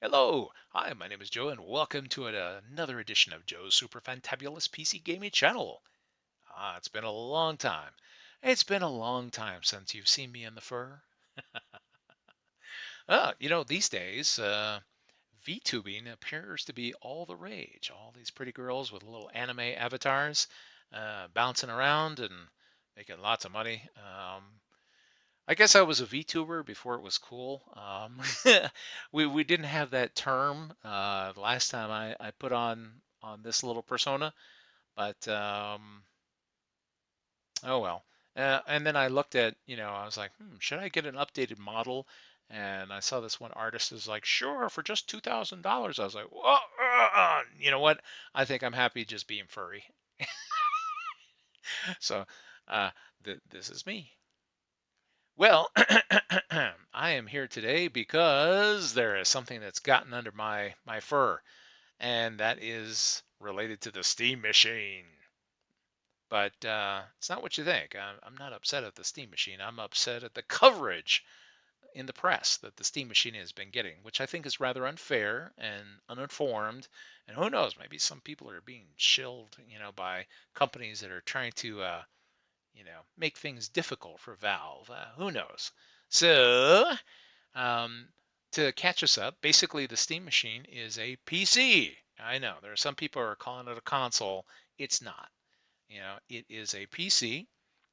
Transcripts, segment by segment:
Hello, hi, my name is Joe, and welcome to another edition of Joe's Super Fantabulous PC Gaming Channel. It's been a long time. It's been a long time since you've seen me in the fur. These days, VTubing appears to be all the rage. All these pretty girls with little anime avatars bouncing around and making lots of money. I guess I was a VTuber before it was cool. We didn't have that term the last time I put on this little persona, but oh well. And then I looked at, I was like, should I get an updated model? And I saw this one artist is like, sure, for just $2,000. I was like, whoa, you know what? I think I'm happy just being furry. So uh, this is me. Well, I am here today because there is something that's gotten under my fur, and that is related to the steam machine. But it's not what you think. I'm not upset at the steam machine. I'm upset at the coverage in the press that the steam machine has been getting, which I think is rather unfair and uninformed. And who knows, maybe some people are being shilled, by companies that are trying to make things difficult for Valve. Who knows? So, um, to catch us up, basically the Steam Machine is a PC. I know there are some people who are calling it a console. It's not. It is a PC.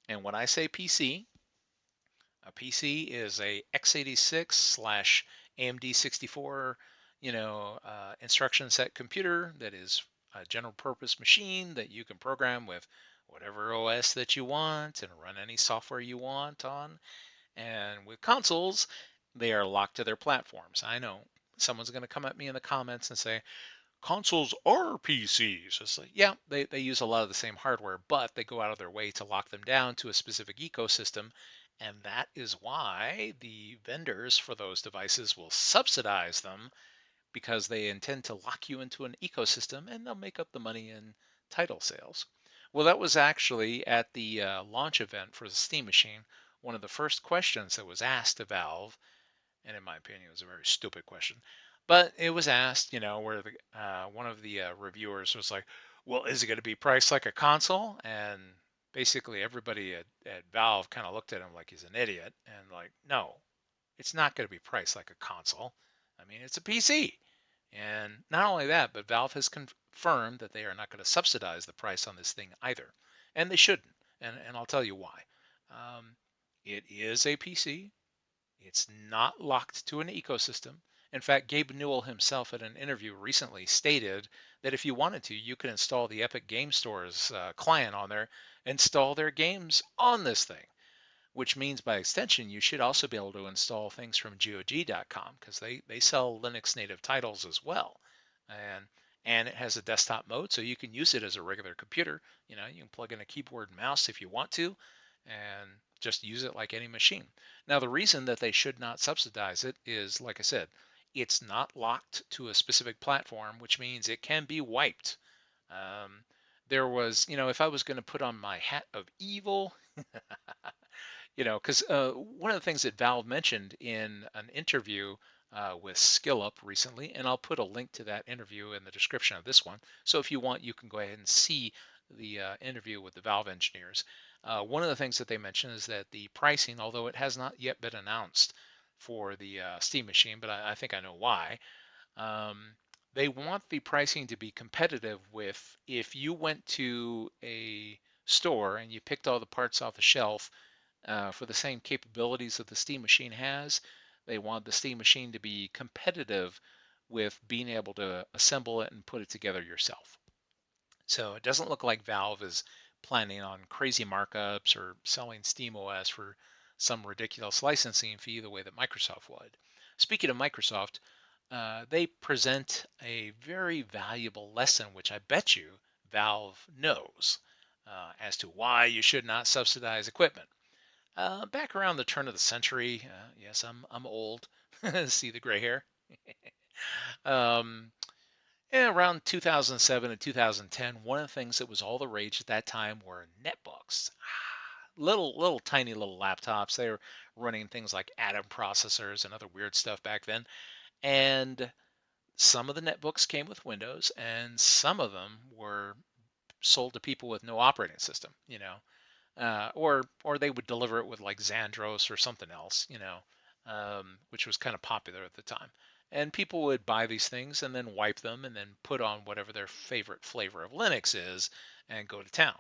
And when I say PC, a PC is a x86 slash AMD 64, instruction set computer that is a general purpose machine that you can program with whatever OS that you want and run any software you want on. And with consoles, they are locked to their platforms. I know someone's going to come at me in the comments and say, consoles are PCs. It's like, yeah, they use a lot of the same hardware, but they go out of their way to lock them down to a specific ecosystem. And that is why the vendors for those devices will subsidize them because they intend to lock you into an ecosystem and they'll make up the money in title sales. Well, that was actually at the launch event for the Steam Machine. One of the first questions that was asked to Valve, and in my opinion, it was a very stupid question, but it was asked, where one of the reviewers was like, "Well, is it going to be priced like a console?" And basically, everybody at Valve kind of looked at him like he's an idiot, and like, no, it's not going to be priced like a console. I mean, it's a PC. And not only that, but Valve has confirmed that they are not going to subsidize the price on this thing either. And they shouldn't. And I'll tell you why. Um, it is a PC. It's not locked to an ecosystem. In fact, Gabe Newell himself at an interview recently stated that if you wanted to, you could install the Epic Game Store's client on there, install their games on this thing, which means by extension, you should also be able to install things from GOG.com because they sell Linux native titles as well. And and it has a desktop mode, so you can use it as a regular computer. You can plug in a keyboard and mouse if you want to, and just use it like any machine. Now, the reason that they should not subsidize it is, like I said, it's not locked to a specific platform, which means it can be wiped. Um, there was, if I was going to put on my hat of evil, because one of the things that Valve mentioned in an interview with SkillUp recently, and I'll put a link to that interview in the description of this one. So if you want, you can go ahead and see the interview with the Valve engineers. One of the things that they mentioned is that the pricing, although it has not yet been announced for the Steam machine, but I think I know why. Um, they want the pricing to be competitive with if you went to a store and you picked all the parts off the shelf for the same capabilities that the Steam machine has. They want the Steam machine to be competitive with being able to assemble it and put it together yourself. So it doesn't look like Valve is planning on crazy markups or selling Steam OS for some ridiculous licensing fee the way that Microsoft would. Speaking of Microsoft, they present a very valuable lesson, which I bet you Valve knows, as to why you should not subsidize equipment. Back around the turn of the century, yes, I'm old. See the gray hair? Um, yeah, around 2007 and 2010, one of the things that was all the rage at that time were netbooks. Little tiny little laptops. They were running things like Atom processors and other weird stuff back then. And Some of the netbooks came with Windows, and some of them were sold to people with no operating system, or they would deliver it with like Xandros or something else, which was kind of popular at the time. And people would buy these things and then wipe them and then put on whatever their favorite flavor of Linux is and go to town.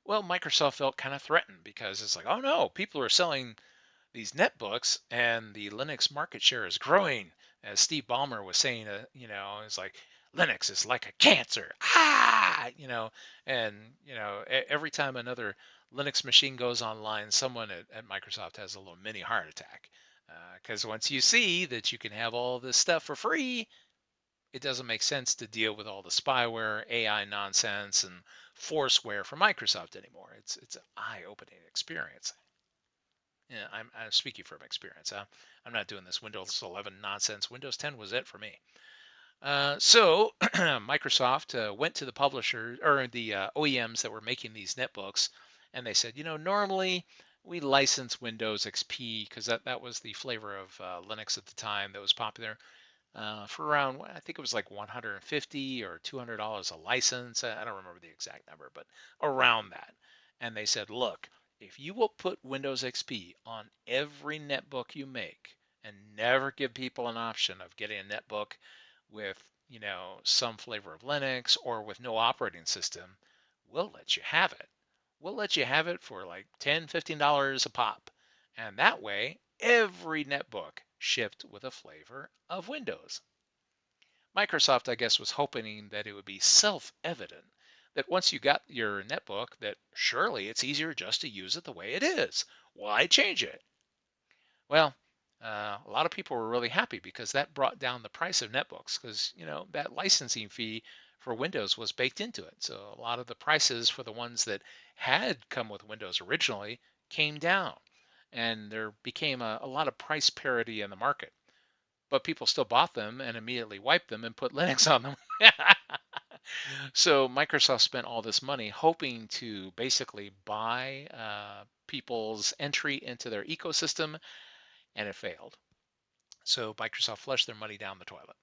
Well, Microsoft felt kind of threatened because it's like, oh no, people are selling these netbooks and the Linux market share is growing. As Steve Ballmer was saying, it's like Linux is like a cancer. And every time another Linux machine goes online, someone at Microsoft has a little mini heart attack. Because once you see that you can have all this stuff for free, it doesn't make sense to deal with all the spyware, AI nonsense, and forceware from Microsoft anymore. It's an eye-opening experience. Yeah, I'm speaking from experience. I'm not doing this Windows 11 nonsense. Windows 10 was it for me. So Microsoft went to the publisher or the OEMs that were making these netbooks, and they said, normally we license Windows XP because that was the flavor of Linux at the time that was popular for around, I think it was like 150 or $200 a license. I don't remember the exact number, but around that. And they said, look, if you will put Windows XP on every netbook you make and never give people an option of getting a netbook with, some flavor of Linux or with no operating system, we'll let you have it. We'll let you have it for like $10, $15 a pop. And that way, every netbook shipped with a flavor of Windows. Microsoft, I guess, was hoping that it would be self-evident that once you got your netbook, that surely it's easier just to use it the way it is. Why change it? Well, a lot of people were really happy because that brought down the price of netbooks because, that licensing fee for Windows was baked into it. So a lot of the prices for the ones that had come with Windows originally came down and there became a lot of price parity in the market. But people still bought them and immediately wiped them and put Linux on them. So Microsoft spent all this money hoping to basically buy people's entry into their ecosystem, and it failed. So Microsoft flushed their money down the toilet.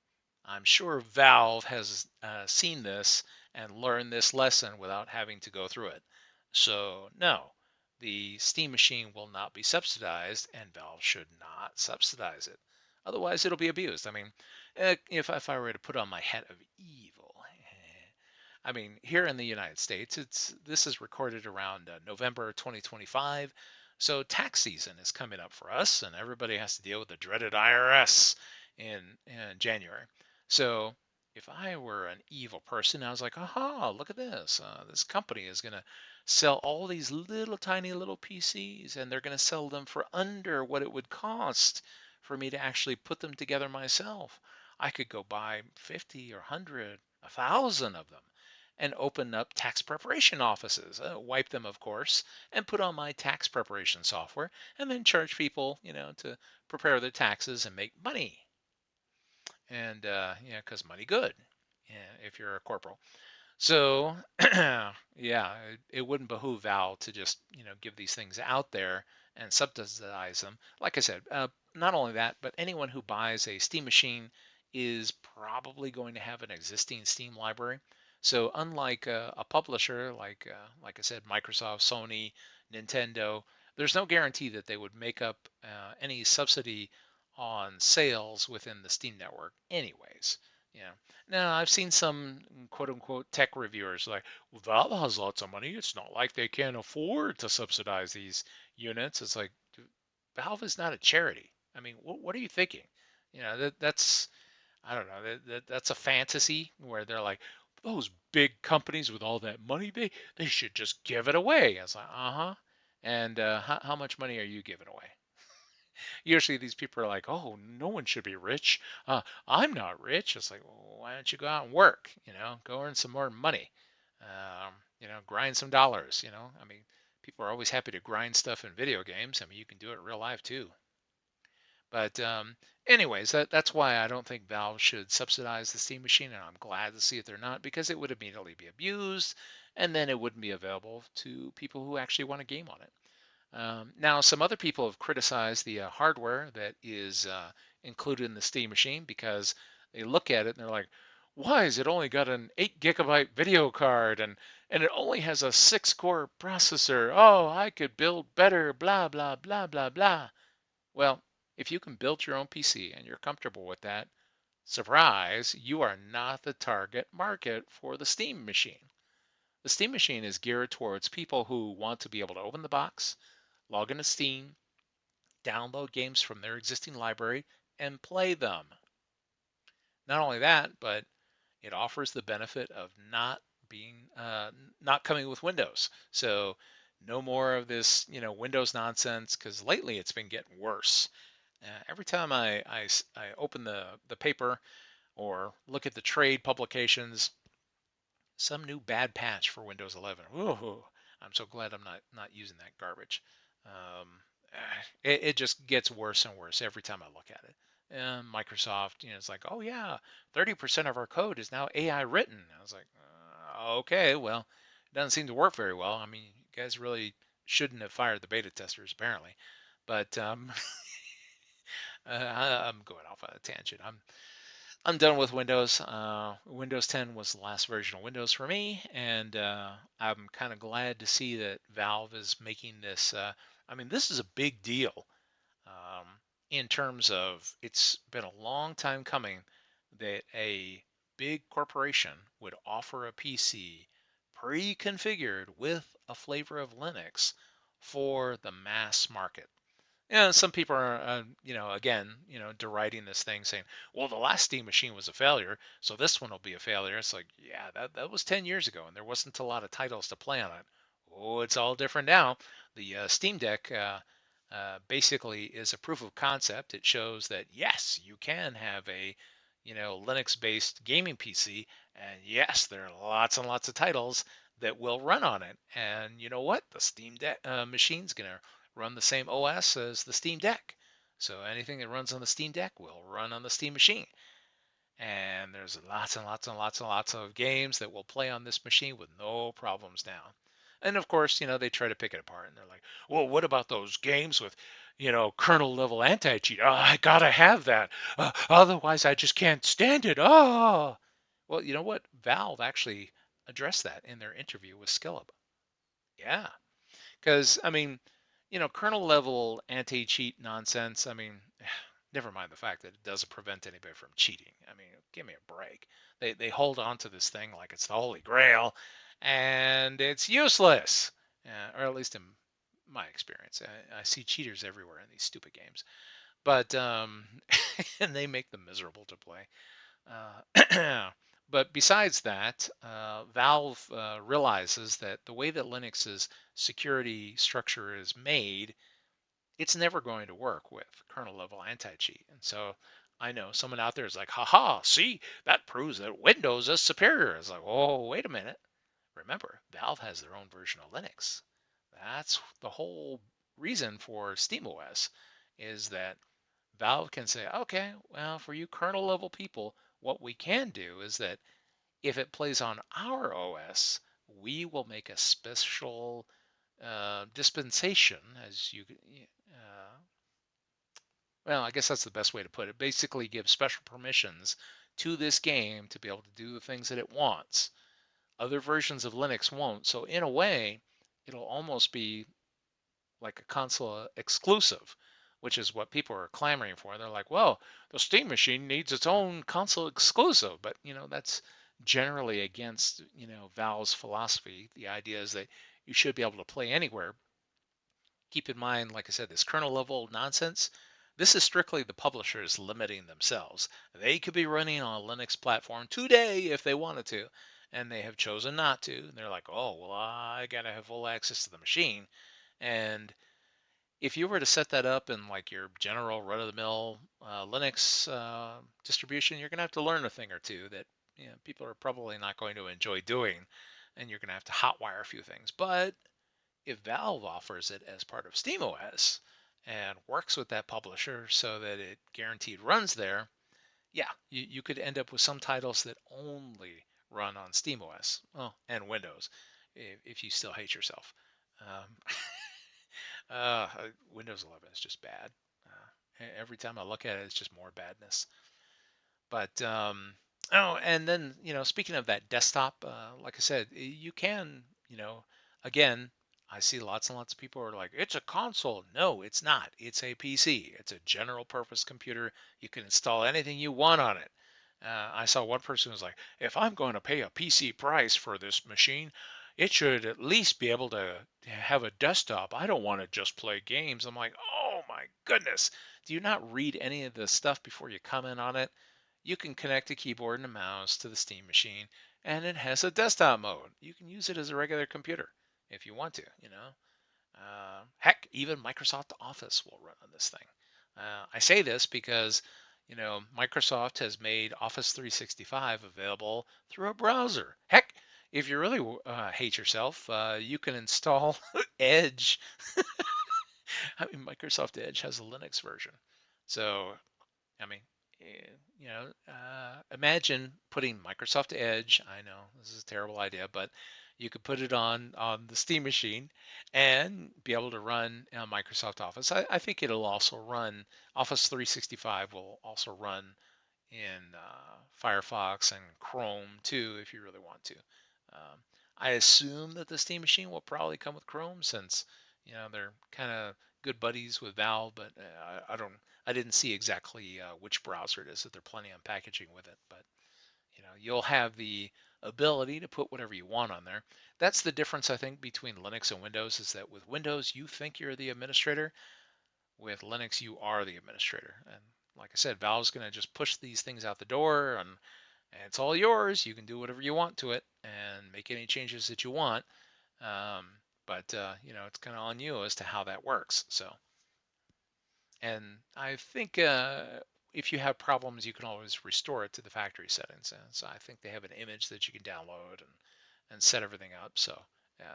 I'm sure Valve has seen this and learned this lesson without having to go through it. So no, the Steam machine will not be subsidized, and Valve should not subsidize it. Otherwise, it'll be abused. I mean, if I were to put on my hat of evil, I mean, here in the United States, this is recorded around November 2025. So tax season is coming up for us, and everybody has to deal with the dreaded IRS in January. So if I were an evil person, I was like, aha, look at this. This company is going to sell all these little tiny little PCs, and they're going to sell them for under what it would cost for me to actually put them together myself. I could go buy 50 or 100, 1,000 of them and open up tax preparation offices, wipe them, of course, and put on my tax preparation software, and then charge people, to prepare their taxes and make money. And, because money good, if you're a corporal. So, yeah, it wouldn't behoove Val to just, give these things out there and subsidize them. Like I said, not only that, but anyone who buys a Steam machine is probably going to have an existing Steam library. So, unlike a publisher like I said, Microsoft, Sony, Nintendo, there's no guarantee that they would make up any subsidy on sales within the Steam network, anyways. Yeah. Now, I've seen some quote unquote tech reviewers like, well, Valve has lots of money. It's not like they can't afford to subsidize these units. It's like, dude, Valve is not a charity. I mean, what are you thinking? That's, I don't know, that's a fantasy where they're like, those big companies with all that money, they should just give it away. I was like, uh-huh. And how much money are you giving away? Usually these people are like, oh, no one should be rich. I'm not rich. It's like, well, why don't you go out and work? Go earn some more money. Grind some dollars. I mean, people are always happy to grind stuff in video games. I mean, you can do it in real life too. But anyways, that's why I don't think Valve should subsidize the Steam machine, and I'm glad to see that they're not, because it would immediately be abused, and then it wouldn't be available to people who actually want a game on it. Now, some other people have criticized the hardware that is included in the Steam machine because they look at it and they're like, why is it only got an 8 GB video card and it only has a 6 core processor? Oh, I could build better, blah, blah, blah, blah, blah. Well, if you can build your own PC and you're comfortable with that, surprise, you are not the target market for the Steam machine. The Steam machine is geared towards people who want to be able to open the box, log into Steam, download games from their existing library, and play them. Not only that, but it offers the benefit of not coming with Windows. So no more of this, Windows nonsense. Because lately it's been getting worse. Every time I open the paper or look at the trade publications, some new bad patch for Windows 11. Ooh, I'm so glad I'm not using that garbage. Um, it just gets worse and worse every time I look at it. And Microsoft, it's like, oh yeah, 30% of our code is now AI written. I was like, okay, well, it doesn't seem to work very well. I mean, you guys really shouldn't have fired the beta testers, apparently. But I'm going off on a tangent. I'm done with Windows. Windows 10 was the last version of Windows for me, and I'm kind of glad to see that Valve is making this. I mean, this is a big deal um, in terms of it's been a long time coming that a big corporation would offer a PC pre-configured with a flavor of Linux for the mass market. Yeah, some people are, again, deriding this thing, saying, "Well, the last Steam machine was a failure, so this one will be a failure." It's like, yeah, that was 10 years ago, and there wasn't a lot of titles to play on it. Oh, it's all different now. The Steam Deck basically is a proof of concept. It shows that yes, you can have a, Linux-based gaming PC, and yes, there are lots and lots of titles that will run on it. And you know what? The Steam Deck machine's gonna run the same OS as the Steam Deck. So anything that runs on the Steam Deck will run on the Steam machine. And there's lots and lots and lots and lots of games that will play on this machine with no problems now. And of course, they try to pick it apart and they're like, well, what about those games with, kernel level anti cheat? Oh, I gotta have that. Otherwise, I just can't stand it. Oh, well, you know what? Valve actually addressed that in their interview with Skillup. Yeah, because, I mean, kernel level anti cheat nonsense. I mean, never mind the fact that it doesn't prevent anybody from cheating. I mean, give me a break. They hold on to this thing like it's the Holy Grail, and it's useless, or at least in my experience. I see cheaters everywhere in these stupid games, but and they make them miserable to play. But besides that, Valve realizes that the way that Linux's security structure is made, it's never going to work with kernel level anti-cheat. And so I know someone out there is like, haha, see, that proves that Windows is superior. It's like, oh, wait a minute. Remember, Valve has their own version of Linux. That's the whole reason for SteamOS is that Valve can say, okay, well, for you kernel level people, what we can do is that if it plays on our OS, we will make a special dispensation, as you, well, I guess that's the best way to put it. Basically, give special permissions to this game to be able to do the things that it wants. Other versions of Linux won't. So in a way, it'll almost be like a console exclusive, which is what people are clamoring for. They're like, well, the Steam machine needs its own console exclusive, but that's generally against Valve's philosophy. The idea is that you should be able to play anywhere. Keep in mind, like I said, this kernel level nonsense. This is strictly the publishers limiting themselves. They could be running on a Linux platform today if they wanted to, and they have chosen not to. They're like, oh, well, I got to have full access to the machine. And if you were to set that up in like your general run-of-the-mill Linux distribution, you're going to have to learn a thing or two that people are probably not going to enjoy doing, and you're going to have to hotwire a few things. But if Valve offers it as part of SteamOS and works with that publisher so that it guaranteed runs there, yeah, you could end up with some titles that only run on SteamOS, well, and Windows, if you still hate yourself. Um, Uh, Windows 11 is just bad. Every time I look at it, it's just more badness. But oh, and then speaking of that desktop, like I said, you can, again, I see lots and lots of people are like, it's a console. No, it's not. It's a PC. It's a general purpose computer. You can install anything you want on it. I saw one person was like, if I'm going to pay a PC price for this machine, it should at least be able to have a desktop. I don't want to just play games. I'm like, oh my goodness. Do you not read any of the stuff before you comment on it? You can connect a keyboard and a mouse to the Steam machine, and it has a desktop mode. You can use it as a regular computer if you want to. Heck, even Microsoft Office will run on this thing. I say this because, Microsoft has made Office 365 available through a browser. Heck, if you really hate yourself, you can install Edge. I mean, Microsoft Edge has a Linux version. So I mean, imagine putting Microsoft Edge. I know this is a terrible idea, but you could put it on the Steam machine and be able to run Microsoft Office. I think it'll also run Office 365 will also run in Firefox and Chrome too, if you really want to. Um, I assume that the Steam machine will probably come with Chrome since they're kind of good buddies with Valve, but I didn't see exactly which browser it is that they're planning on packaging with it. But you'll have the ability to put whatever you want on there. That's the difference I think between Linux and Windows is that with Windows you think you're the administrator, with Linux you are the administrator. And like I said, Valve's going to just push these things out the door and it's all yours. You can do whatever you want to it and make any changes that you want. Um, but it's kind of on you as to how that works. So, and I think if you have problems, you can always restore it to the factory settings. And so I think they have an image that you can download and set everything up. So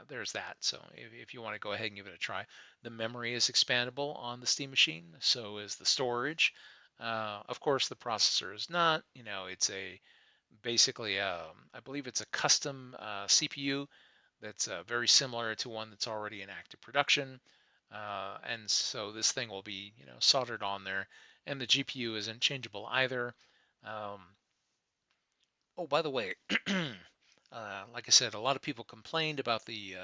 there's that. So if you want to go ahead and give it a try, the memory is expandable on the Steam machine. So is the storage. Of course, the processor is not. It's a basically, I believe it's a custom CPU that's very similar to one that's already in active production. And so this thing will be, soldered on there, and the GPU isn't changeable either. Um, oh, by the way, like I said, a lot of people complained about the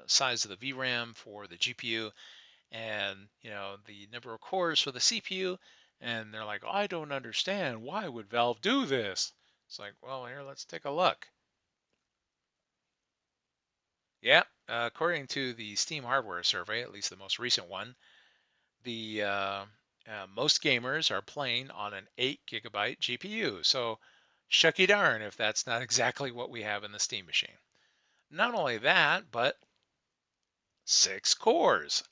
size of the VRAM for the GPU, and the number of cores for the CPU, and they're like, I don't understand. Why would Valve do this? It's like, well, here, let's take a look. Yeah, according to the Steam hardware survey, at least the most recent one, the most gamers are playing on an 8 GB GPU. So, shucky darn if that's not exactly what we have in the Steam machine. Not only that, but 6 cores.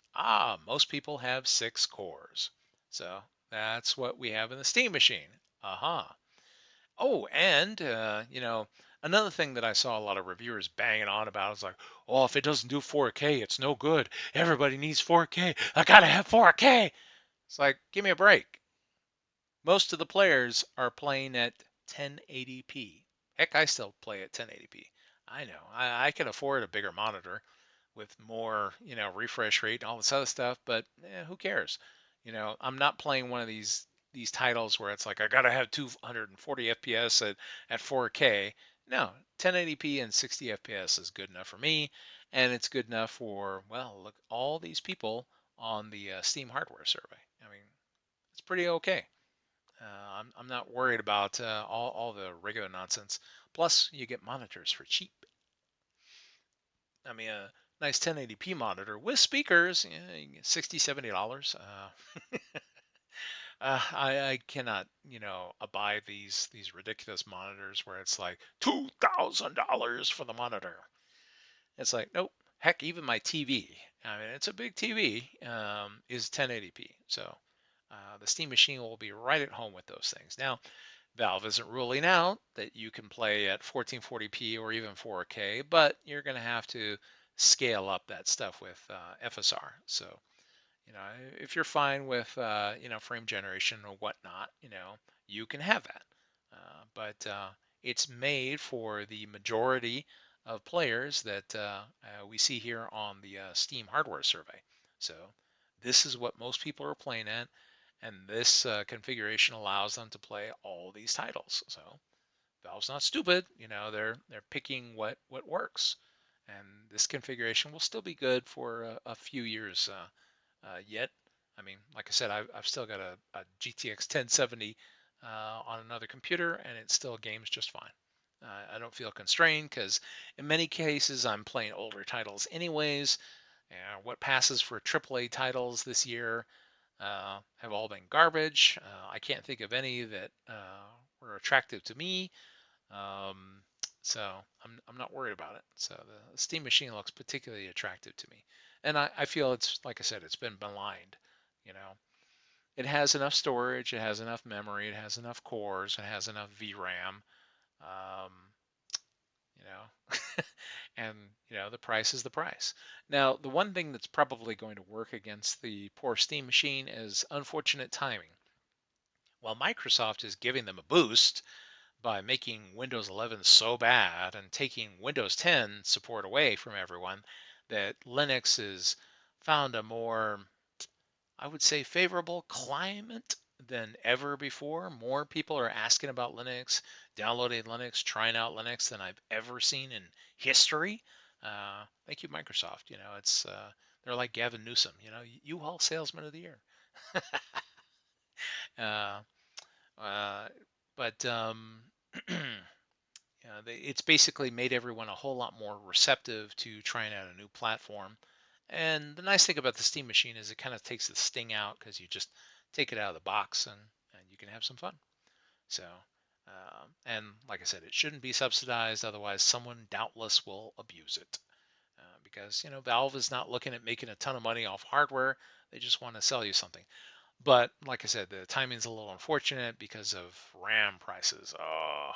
Most people have 6 cores. So, that's what we have in the Steam machine. Uh-huh. Oh, and another thing that I saw a lot of reviewers banging on about is like, oh, if it doesn't do 4K, it's no good. Everybody needs 4K. I gotta have 4K. It's like, give me a break. Most of the players are playing at 1080p. Heck, I still play at 1080p. I know. I can afford a bigger monitor with more, refresh rate and all this other stuff, but who cares? I'm not playing one of these titles where it's like I gotta have 240 FPS at 4K. No, 1080p and 60 FPS is good enough for me, and it's good enough for, well, look, all these people on the Steam hardware survey. I mean, it's pretty okay. I'm not worried about all the regular nonsense. Plus, you get monitors for cheap. I mean, a nice 1080p monitor with speakers, $60, $70. I cannot, abide these ridiculous monitors where it's like $2,000 for the monitor. It's like, nope. Heck, even my TV, I mean, it's a big TV, is 1080p. So the Steam machine will be right at home with those things. Now, Valve isn't ruling out that you can play at 1440p or even 4K, but you're going to have to scale up that stuff with FSR. So, you know, if you're fine with, frame generation or whatnot, you can have that. But it's made for the majority of players that we see here on the Steam hardware survey. So this is what most people are playing at. And this configuration allows them to play all these titles. So Valve's not stupid, they're picking what works. And this configuration will still be good for a few years yet. I mean, like I said, I've still got a GTX 1070 on another computer, and it still games just fine. I don't feel constrained because in many cases I'm playing older titles anyways. What passes for AAA titles this year have all been garbage. I can't think of any that were attractive to me. Um, so I'm not worried about it. So the Steam Machine looks particularly attractive to me, and I feel it's, like I said, it's been maligned. You know, it has enough storage, it has enough memory, it has enough cores, it has enough VRAM. Um, you know, and the price is the price. Now, the one thing that's probably going to work against the poor Steam Machine is unfortunate timing. While Microsoft is giving them a boost by making Windows 11 so bad and taking Windows 10 support away from everyone, that Linux has found a more, I would say, favorable climate than ever before. More people are asking about Linux, downloading Linux, trying out Linux than I've ever seen in history. Thank you, Microsoft. It's they're like Gavin Newsom. U-Haul Salesman of the Year. uh, uh, but it's basically made everyone a whole lot more receptive to trying out a new platform. And the nice thing about the Steam Machine is it kind of takes the sting out because you just take it out of the box and you can have some fun. So, and like I said, it shouldn't be subsidized, otherwise someone doubtless will abuse it. Because Valve is not looking at making a ton of money off hardware; they just want to sell you something. But like I said, the timing's a little unfortunate because of RAM prices. Oh,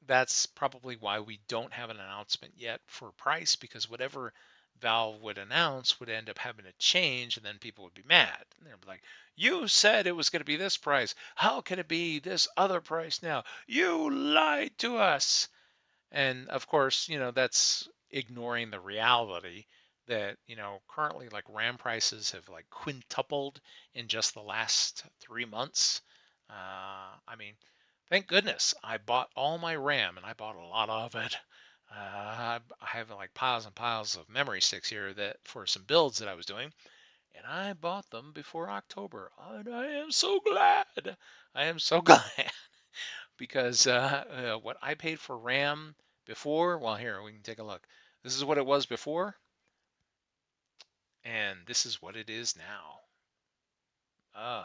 that's probably why we don't have an announcement yet for price, because whatever Valve would announce would end up having to change, and then people would be mad. And they'd be like, "You said it was going to be this price. How can it be this other price now? You lied to us." And of course, that's ignoring the reality that, currently like RAM prices have like quintupled in just the last 3 months. I mean, thank goodness I bought all my RAM, and I bought a lot of it. I have like piles and piles of memory sticks here that for some builds that I was doing, and I bought them before October. And I am so glad. I am so glad because what I paid for RAM before, well, here we can take a look. This is what it was before, and this is what it is now. Uh,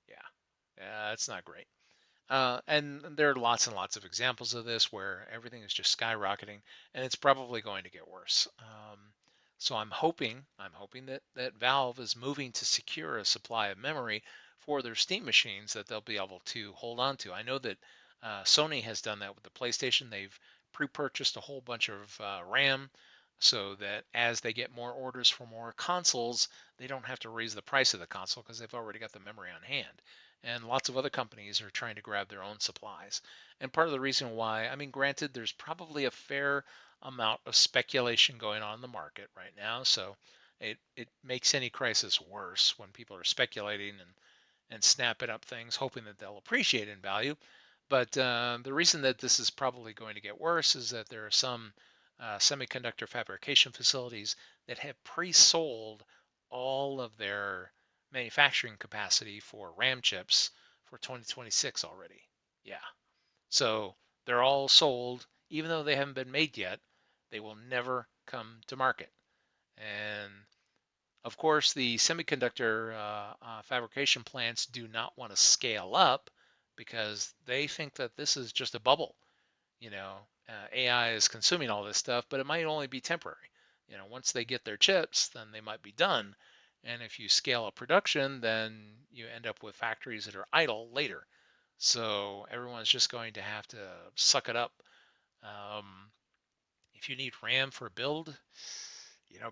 yeah, yeah, it's not great. And there are lots and lots of examples of this where everything is just skyrocketing, and it's probably going to get worse. So I'm hoping that Valve is moving to secure a supply of memory for their Steam machines that they'll be able to hold on to. I know that Sony has done that with the PlayStation. They've pre-purchased a whole bunch of RAM so that as they get more orders for more consoles, they don't have to raise the price of the console because they've already got the memory on hand. And lots of other companies are trying to grab their own supplies. And part of the reason why, I mean, granted, there's probably a fair amount of speculation going on in the market right now, so it makes any crisis worse when people are speculating and snapping up things, hoping that they'll appreciate in value. But the reason that this is probably going to get worse is that there are some semiconductor fabrication facilities that have pre-sold all of their manufacturing capacity for RAM chips for 2026 already. Yeah. So they're all sold, even though they haven't been made yet, they will never come to market. And of course, the semiconductor fabrication plants do not want to scale up because they think that this is just a bubble. AI is consuming all this stuff, but it might only be temporary. Once they get their chips, then they might be done. And if you scale up production, then you end up with factories that are idle later. So everyone's just going to have to suck it up. Um, if you need RAM for a build,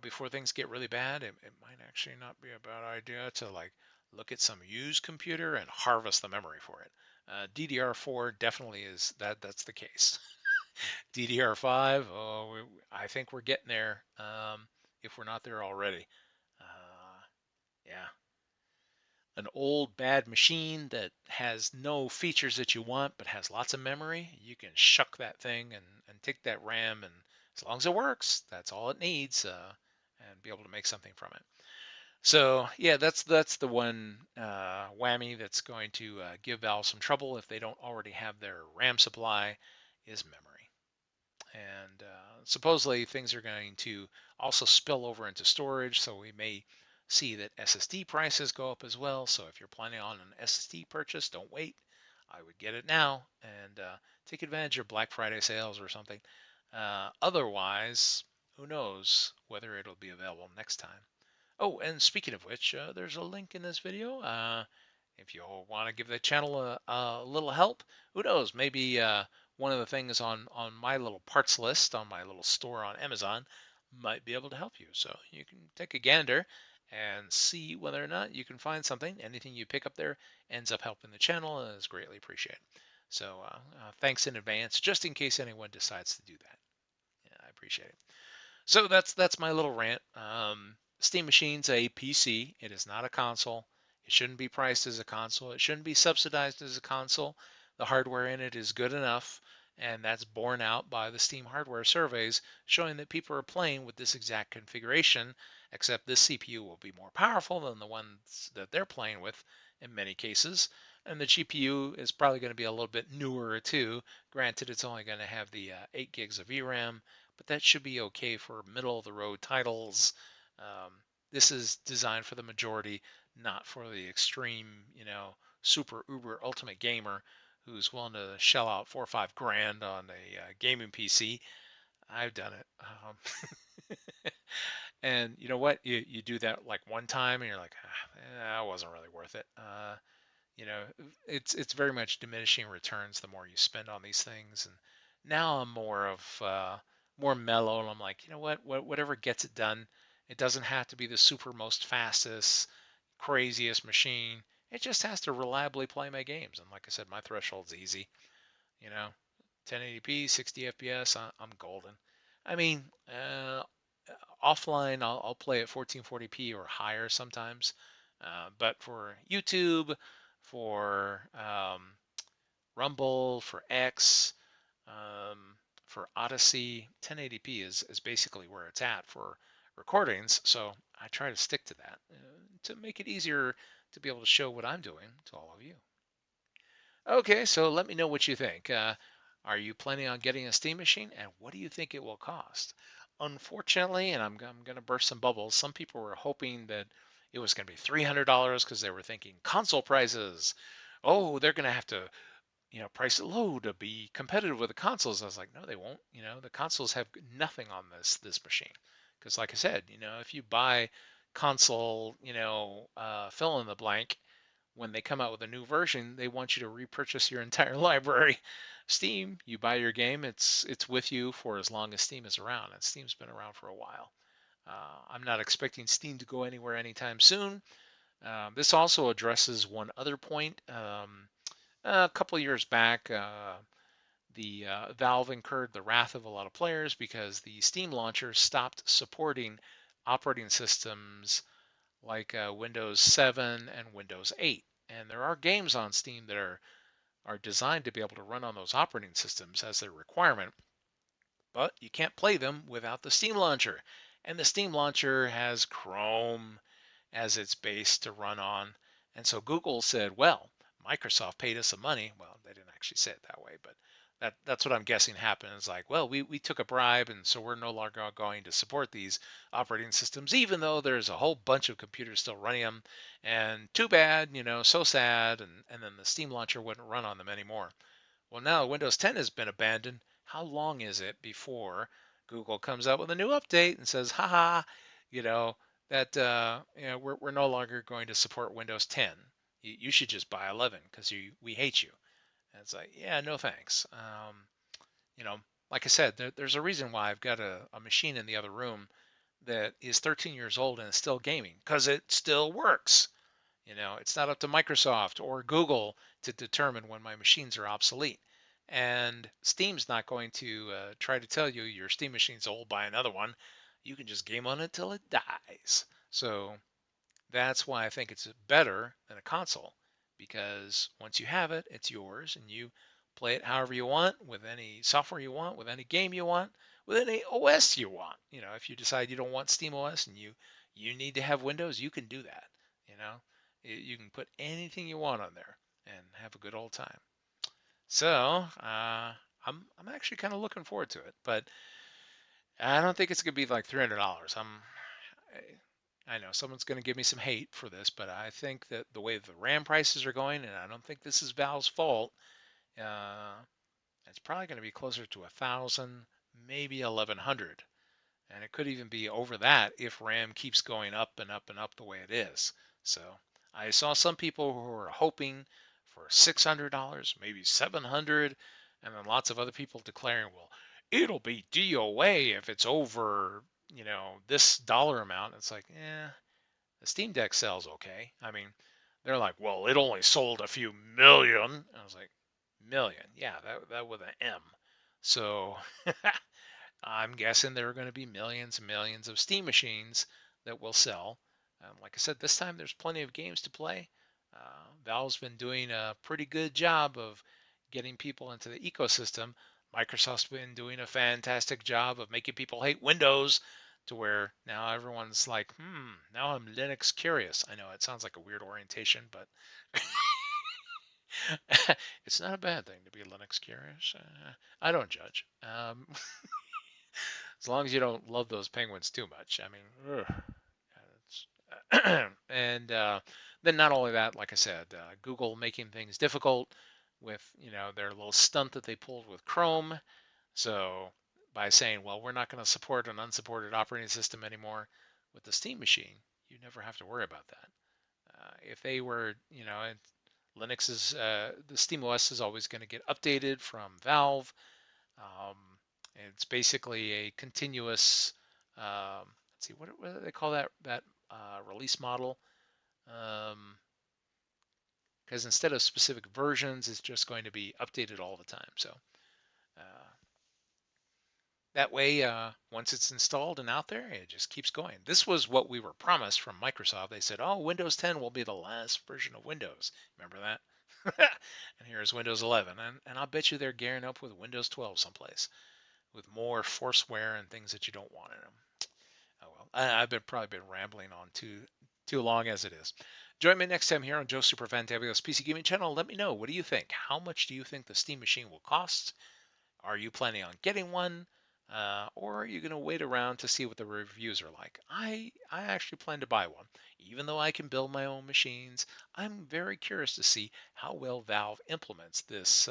before things get really bad, it might actually not be a bad idea to like look at some used computer and harvest the memory for it. DDR4 definitely is that's the case. DDR5, oh, I think we're getting there. If we're not there already, yeah. an old bad machine that has no features that you want but has lots of memory, you can shuck that thing and take that RAM, and as long as it works, that's all it needs, and be able to make something from it. So yeah, that's the one whammy that's going to give Valve some trouble if they don't already have their RAM supply, is memory. And supposedly things are going to also spill over into storage, so we may see that SSD prices go up as well. So if you're planning on an SSD purchase, don't wait. I would get it now and take advantage of Black Friday sales or something. Otherwise, who knows whether it'll be available next time. Oh, and speaking of which, there's a link in this video. If you want to give the channel a little help, who knows? Maybe one of the things on my little parts list on my little store on Amazon might be able to help you. So you can take a gander and see whether or not you can find something. Anything you pick up there ends up helping the channel and is greatly appreciated. So thanks in advance, just in case anyone decides to do that. Yeah, I appreciate it. So that's my little rant. Steam Machine's a PC. It is not a console. It shouldn't be priced as a console. It shouldn't be subsidized as a console. The hardware in it is good enough, and that's borne out by the Steam hardware surveys showing that people are playing with this exact configuration, except this CPU will be more powerful than the ones that they're playing with in many cases. And the GPU is probably going to be a little bit newer too. Granted, it's only going to have the 8 gigs of VRAM, but that should be okay for middle of the road titles. Um, this is designed for the majority, not for the extreme, super uber ultimate gamer who's willing to shell out 4 or 5 grand on a gaming PC. I've done it. And you know what? You do that like one time and you're like, that wasn't really worth it. You know, it's very much diminishing returns the more you spend on these things. And now I'm more mellow, and I'm like, you know what, whatever gets it done. It doesn't have to be the super most fastest, craziest machine. It just has to reliably play my games. And like I said, my threshold's easy. You know, 1080p, 60 FPS, I'm golden. I mean, offline, I'll play at 1440p or higher sometimes. But for YouTube, for Rumble, for X, for Odyssey, 1080p is basically where it's at for recordings. So I try to stick to that to make it easier to be able to show what I'm doing to all of you. Okay, so let me know what you think. Are you planning on getting a steam machine, and what do you think it will cost? Unfortunately, and I'm going to burst some bubbles, some people were hoping that it was going to be $300 because they were thinking console prices. Oh, they're going to have to, price it low to be competitive with the consoles. I was like, no, they won't. The consoles have nothing on this machine because, like I said, if you buy console, fill in the blank, when they come out with a new version, they want you to repurchase your entire library. Steam, you buy your game, it's with you for as long as Steam is around, and Steam's been around for a while. I'm not expecting Steam to go anywhere anytime soon. This also addresses one other point. A couple of years back, the Valve incurred the wrath of a lot of players because the Steam launcher stopped supporting operating systems like Windows 7 and Windows 8. And there are games on Steam that are designed to be able to run on those operating systems as their requirement, but you can't play them without the Steam launcher. And the Steam launcher has Chrome as its base to run on. And so Google said, well, Microsoft paid us some money. Well, they didn't actually say it that way, but that's what I'm guessing happened. It's like, well, we took a bribe, and so we're no longer going to support these operating systems, even though there's a whole bunch of computers still running them. And too bad, so sad. And then the Steam launcher wouldn't run on them anymore. Well, now Windows 10 has been abandoned. How long is it before Google comes out with a new update and says, haha, you know, that we're no longer going to support Windows 10. You should just buy 11 because we hate you. And it's like, yeah, no thanks. You know, like I said, there's a reason why I've got a machine in the other room that is 13 years old and is still gaming because it still works. It's not up to Microsoft or Google to determine when my machines are obsolete. And Steam's not going to try to tell you your Steam machine's old, buy another one. You can just game on it till it dies. So That's why I think it's better than a console, because once you have it, it's yours, and you play it however you want, with any software you want, with any game you want, with any OS you want. If you decide you don't want Steam OS and you need to have Windows, you can do that. You know, you can put anything you want on there and have a good old time. So I'm actually kind of looking forward to it, but I don't think it's gonna be like $300. I know someone's going to give me some hate for this, but I think that the way the RAM prices are going, and I don't think this is Valve's fault, uh, it's probably going to be closer to 1,000, maybe 1,100, and it could even be over that if RAM keeps going up and up and up the way it is. So I saw some people who were hoping for $600, maybe 700, and then lots of other people declaring, well, it'll be DOA if it's over, this dollar amount. It's like, the Steam Deck sells okay. I mean, they're like, well, it only sold a few million. I was like, million? Yeah, that with an M. So I'm guessing there are going to be millions and millions of Steam machines that will sell. Like I said, this time there's plenty of games to play. Valve's been doing a pretty good job of getting people into the ecosystem. Microsoft's been doing a fantastic job of making people hate Windows to where now everyone's like, now I'm Linux curious. I know it sounds like a weird orientation, but it's not a bad thing to be Linux curious. I don't judge. As long as you don't love those penguins too much. I mean, and then not only that, like I said, Google making things difficult with their little stunt that they pulled with Chrome. So by saying, well, we're not going to support an unsupported operating system anymore with the Steam machine, you never have to worry about that. If they were, and Linux is the Steam OS is always going to get updated from Valve. Um, it's basically a continuous. Let's see, what do they call that release model? Because instead of specific versions, it's just going to be updated all the time. So uh, that way, once it's installed and out there, it just keeps going. This was what we were promised from Microsoft. They said, oh, Windows 10 will be the last version of Windows. Remember that? And here's Windows 11. And I'll bet you they're gearing up with Windows 12 someplace with more forceware and things that you don't want in them. Oh well, I've probably been rambling on too long as it is. Join me next time here on Joe Super Fantabulous PC Gaming Channel. Let me know, what do you think? How much do you think the Steam machine will cost? Are you planning on getting one? Or are you going to wait around to see what the reviews are like? I actually plan to buy one. Even though I can build my own machines, I'm very curious to see how well Valve implements this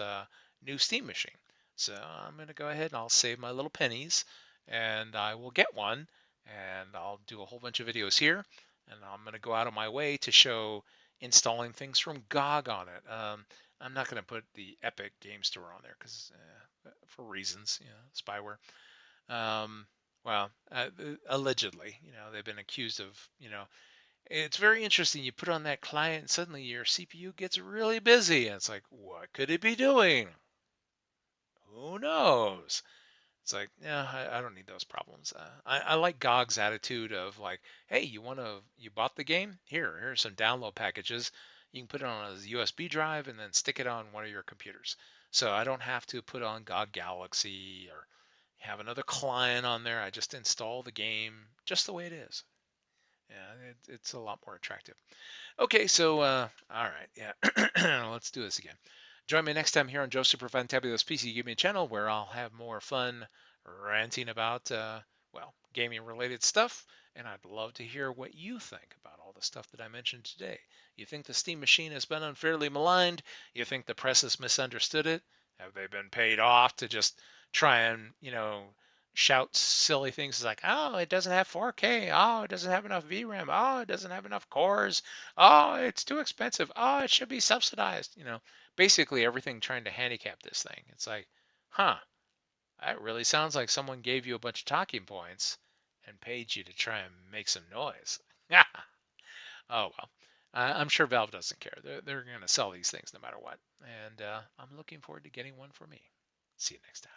new Steam machine. So I'm going to go ahead and I'll save my little pennies and I will get one and I'll do a whole bunch of videos here. And I'm going to go out of my way to show installing things from GOG on it. I'm not going to put the Epic Game Store on there because for reasons, spyware. Um, well, allegedly, they've been accused of, it's very interesting. You put on that client and suddenly your CPU gets really busy. And it's like, what could it be doing? Who knows? It's like, yeah, I don't need those problems. I like GOG's attitude of like, hey, you bought the game? Here's some download packages. You can put it on a USB drive and then stick it on one of your computers. So I don't have to put on GOG Galaxy or have another client on there. I just install the game just the way it is. Yeah, it's a lot more attractive. Okay, so all right, yeah, let's do this again. Join me next time here on Joe Super Fantabulous PC Gaming Channel, where I'll have more fun ranting about well, gaming related stuff, and I'd love to hear what you think about all the stuff that I mentioned today. You think the Steam machine has been unfairly maligned? You think the press has misunderstood it? Have they been paid off to just try and, shout silly things like, oh, it doesn't have 4K. Oh, it doesn't have enough VRAM. Oh, it doesn't have enough cores. Oh, it's too expensive. Oh, it should be subsidized. Basically everything trying to handicap this thing. It's like, huh, that really sounds like someone gave you a bunch of talking points and paid you to try and make some noise. Yeah. Oh, well. I'm sure Valve doesn't care. They're going to sell these things no matter what. And I'm looking forward to getting one for me. See you next time.